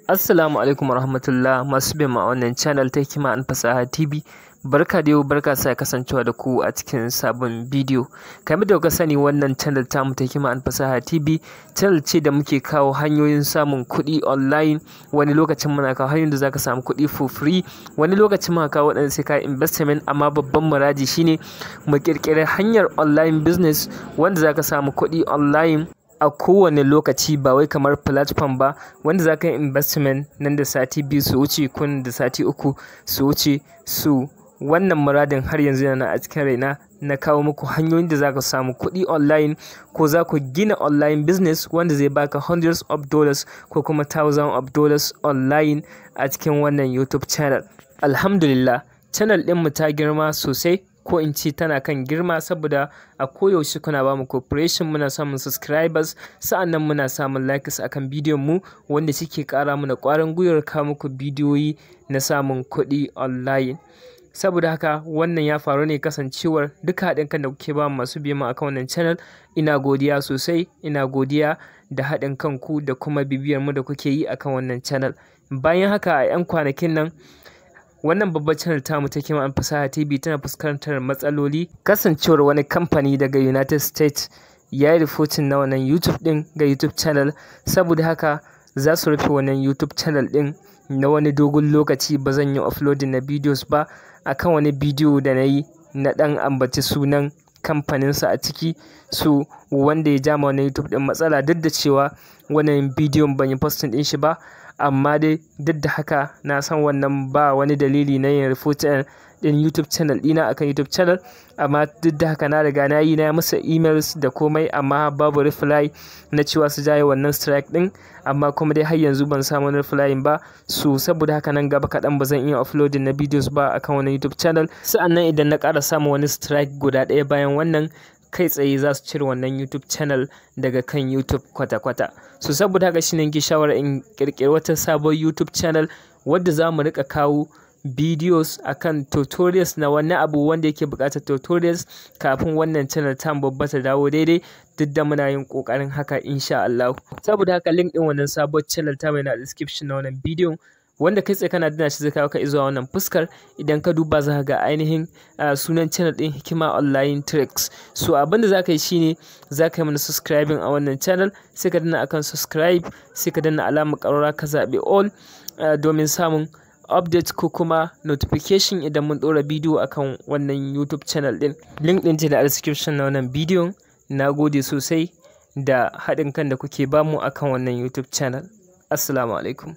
Assalamu alaikum warahmatullah masu bin ma wannan channel ta Hikima&fasahatv TV. Barka da yau, barka sai kasancewa da ku a cikin sabon bidiyo. Kamar da kuka sani, wannan channel tamu ta Hikima&fasahatv TV channel ce da muke kawo hanyoyin samun kuɗi online. Wani lokacin muna kawo hanyoyin da zaka samu kuɗi for free, wani lokacin muna kawo waɗanda sai ka investment, amma babban muradi shine mu ƙirƙiri hanyar online business wanda zaka samu kuɗi online a kowane lokaci, ba wai kamar platform ba wanda za ka yi investment nan da sati 2 su wuce, kun da sati 3 su wuce su. Wannan muradin har yanzu yana a cikin raina, na kawo muku hanyoyin da za ka samu kuɗi online, ko za ku gina online business wanda zai baka hundreds of dollars ko kuma thousands of dollars online a cikin wannan YouTube channel. Alhamdulillah, channel ɗinmu ta girma sosai, ko in ce tana kan girma, saboda a koyaushe kuna ba mu cooperation, muna samun subscribers, sa'annan muna samun likes akan bidiyon mu, wanda suke ƙara mana ƙwarin gwiwar kawo muku bidiyoyi na samun kuɗi online. Saboda haka wannan ya faru ne kasancewar duka haɗin kan da kuke ba mu masu biyan mu akan wannan channel. Ina godiya sosai, ina godiya da haɗin kanku da kuma bibiyar mu da kuke yi akan wannan channel. Bayan haka, a 'yan kwanakin nan wannan babbar channel tamu ta Hikima&fasahatv TV tana fuskantar matsaloli, kasancewar wani kamfani daga United States ya yi reporting na wannan YouTube din ga YouTube channel. Saboda haka za su rufe wannan YouTube channel din na wani dogon lokaci. Ba zan yi uploading na videos ba akan wani bidiyo da na yi na ɗan ambaci sunan kamfaninsa a ciki, su wanda ya jama wannan YouTube din matsala, duk da cewa wannan bidiyon ban yi posting din shi ba. Amma dai duk da haka na san wannan ba wani dalili na yin reporting din YouTube channel ɗina akan YouTube channel. Amma duk da haka na riga na yi masa emails da komai, amma babu reply na cewa su jaye wannan strike din. Amma kuma dai har yanzu ban samu reply ba, so saboda haka nan gaba kaɗan ba zan iya uploading na videos ba akan wannan YouTube channel. Sa'annan idan na ƙara samun wani strike guda ɗaya bayan wannan, kai tsaye za su cire wannan YouTube channel daga kan YouTube kwata-kwata. So saboda haka shine nake shawara in ƙirƙiri wata sabon YouTube channel wadda za mu rika kawo videos akan tutorials na wani abu wanda yake buƙatar tutorials kafin wannan channel ta babba ta dawo daidai, duk da muna yin ƙoƙarin haka insha Allah. Saboda haka link ɗin wannan sabon channel ta mai na description na wannan bidiyon, wanda kai tsaye kana dina shi zai kawo ka zuwa wannan fuskar. Idan ka duba za ka ga ainihin sunan channel din Hikima Online Tricks. So abin da za ka yi shine za ka yi mana subscribing a wannan channel, sai ka danna akan subscribe, sai ka danna alamar ƙararrawa ka zaɓi all domin samun update ko kuma notification idan mun ɗora bidiyo akan wannan YouTube channel din. Link ɗin ce da description na wannan bidiyon. Na gode sosai da haɗin kan da kuke bamu akan wannan YouTube channel. Assalamu alaikum.